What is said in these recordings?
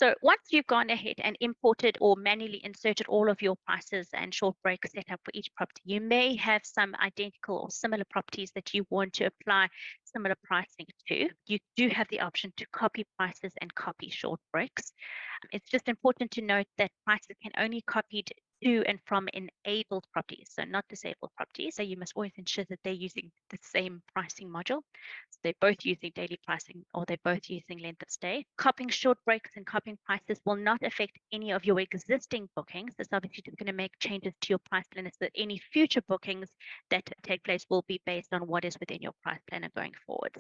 So once you've gone ahead and imported or manually inserted all of your prices and short breaks set up for each property, you may have some identical or similar properties that you want to apply similar pricing to. You do have the option to copy prices and copy short breaks. It's just important to note that prices can only be copied to and from enabled properties, so not disabled properties. So you must always ensure that they're using the same pricing module. So they're both using daily pricing or they're both using length of stay. Copying short breaks and copying prices will not affect any of your existing bookings. It's obviously just going to make changes to your price planner so that any future bookings that take place will be based on what is within your price planner going forward.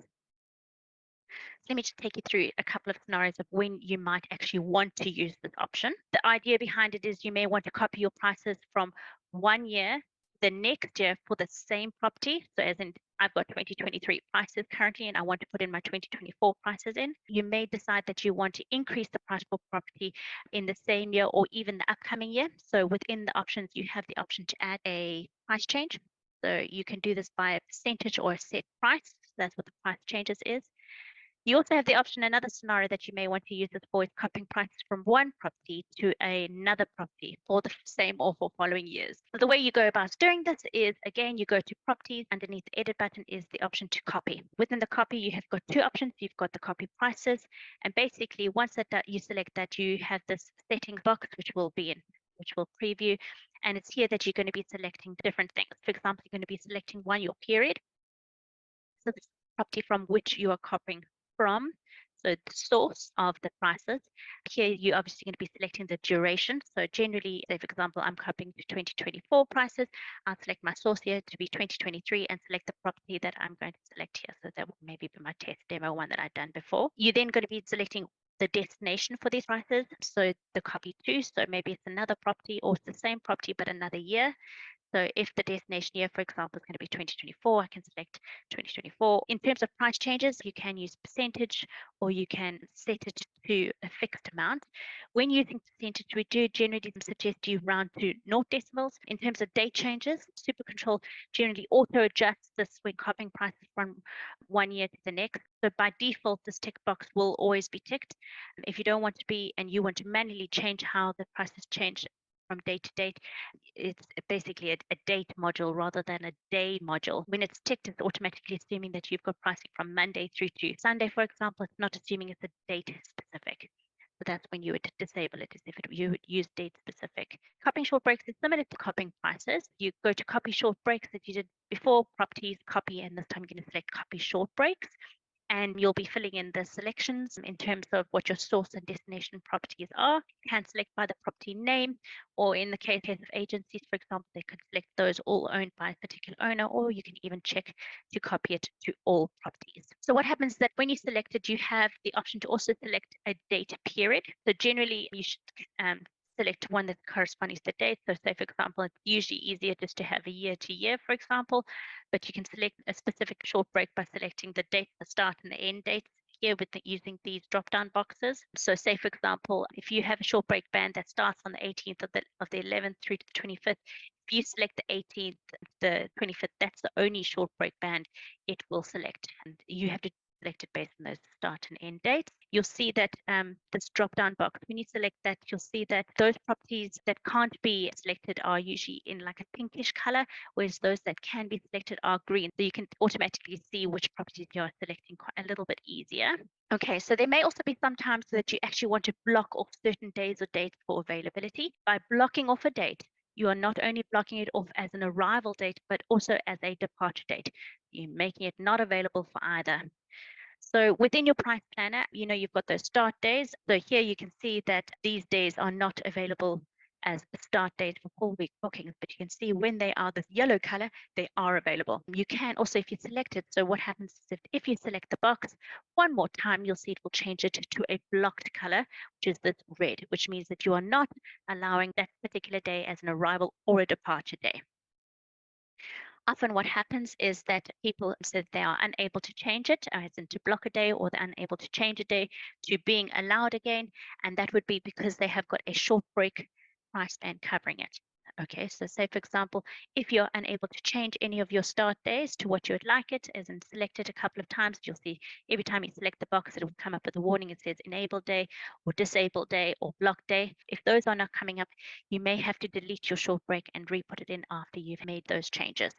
Let me just take you through a couple of scenarios of when you might actually want to use this option. The idea behind it is you may want to copy your prices from 1 year the next year for the same property. So as in, I've got 2023 prices currently and I want to put in my 2024 prices in. You may decide that you want to increase the price for property in the same year or even the upcoming year. So within the options, you have the option to add a price change. So you can do this by a percentage or a set price. So that's what the price changes is. You also have the option, another scenario that you may want to use this for is copying prices from one property to another property for the same or for following years. So the way you go about doing this is, again, you go to properties. Underneath the edit button is the option to copy. Within the copy, you have got two options. You've got the copy prices. And basically, once that you select that, you have this settings box, which will preview. And it's here that you're going to be selecting different things. For example, you're going to be selecting 1 year period. So the property from which you are copying from, so the source of the prices. Here you're obviously going to be selecting the duration. So generally, say for example, I'm copying to 2024 prices. I'll select my source here to be 2023 and select the property that I'm going to select here. So that will maybe be my test demo one that I've done before. You're then going to be selecting the destination for these prices. So the copy to, so maybe it's another property or it's the same property but another year. So if the destination year, for example, is going to be 2024, I can select 2024. In terms of price changes, you can use percentage or you can set it to a fixed amount. When using percentage, we do generally suggest you round to 0 decimals. In terms of date changes, SuperControl generally auto adjusts this when copying prices from 1 year to the next. So by default, this tick box will always be ticked. If you don't want to be and you want to manually change how the prices change from date to date, it's basically a date module rather than a day module. When it's ticked, it's automatically assuming that you've got pricing from Monday through to Sunday, for example. It's not assuming it's a date specific. So that's when you would disable it, is if you would use date specific. Copying short breaks is similar to copying prices. You go to copy short breaks that you did before, properties, copy, and this time you're going to select copy short breaks. And you'll be filling in the selections in terms of what your source and destination properties are. You can select by the property name, or in the case of agencies, for example, they can select those all owned by a particular owner, or you can even check to copy it to all properties. So what happens is that when you select it, you have the option to also select a date period. So generally, you should select one that corresponds to the date. So say, for example, it's usually easier just to have a year to year, for example, but you can select a specific short break by selecting the date, the start and the end dates here using these drop-down boxes. So say, for example, if you have a short break band that starts on the 18th of the 11th through to the 25th, if you select the 18th, the 25th, that's the only short break band it will select. And you have to select it based on those start and end dates. You'll see that this drop-down box, when you select that, you'll see that those properties that can't be selected are usually in like a pinkish color, whereas those that can be selected are green. So you can automatically see which properties you're selecting quite a little bit easier. Okay, so there may also be some times that you actually want to block off certain days or dates for availability. By blocking off a date, you are not only blocking it off as an arrival date, but also as a departure date. You're making it not available for either. So within your price planner, you've got those start days. So here you can see that these days are not available as a start date for full week bookings, but you can see when they are this yellow color, they are available. You can also, if you select it, so what happens is if you select the box one more time, you'll see it will change it to a blocked color, which is this red, which means that you are not allowing that particular day as an arrival or a departure day. Often what happens is that people said they are unable to change it, as in to block a day, or they're unable to change a day to being allowed again, and that would be because they have got a short break price band covering it. Okay, so say for example, if you're unable to change any of your start days to what you would like it, as in select it a couple of times, you'll see every time you select the box, it will come up with a warning. It says enable day or disable day or block day. If those are not coming up, you may have to delete your short break and re-put it in after you've made those changes.